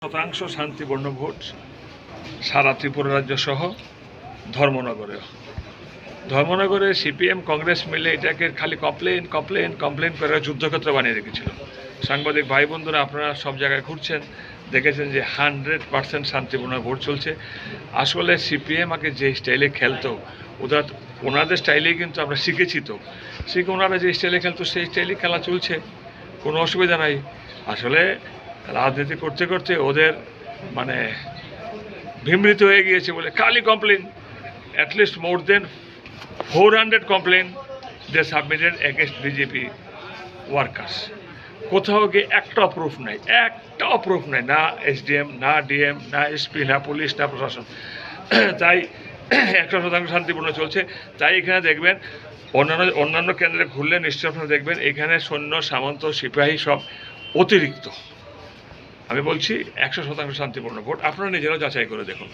শতাংশ শান্তিপূর্ণ ভোট সারা ত্রিপুরা রাজ্য সহ ধর্মনগরে সিপিএম কংগ্রেস মিলে এটাকে খালি কমপ্লেন করে যুদ্ধক্ষেত্র বানিয়ে রেখেছিল। সাংবাদিক ভাই বন্ধুরা, আপনারা সব জায়গায় ঘুরছেন, দেখেছেন যে 100% শান্তিপূর্ণ ভোট চলছে। আসলে সিপিএম আগে যে স্টাইলে খেলতো, ওনাদের স্টাইলেই কিন্তু আমরা শিখেছি। ওনারা যে স্টাইলে খেলতো সেই স্টাইলেই খেলা চলছে, কোনো অসুবিধা নাই। আসলে রাজনীতি করতে করতে ওদের মানে বিমৃত হয়ে গিয়েছে বলে খালি কমপ্লেন। অ্যাটলিস্ট মোর দেন 400 কমপ্লেন দে সাবমিটেড এগেনস্ট বিজেপি ওয়ার্কার্স। কোথাও গিয়ে একটাও প্রুফ নাই, না এসডিএম, না ডিএম, না এসপি, না পুলিশ, না প্রশাসন। তাই 100% শান্তিপূর্ণ চলছে। তাই এখানে দেখবেন অন্যান্য কেন্দ্রে ঘুরলে নিশ্চয় আপনারা দেখবেন এখানে সৈন্য, সামন্ত, সিপাহী সব অতিরিক্ত। আমি বলছি 100% শান্তিপূর্ণ ভোট। আপনারা নিজেরাও যাচাই করে দেখুন।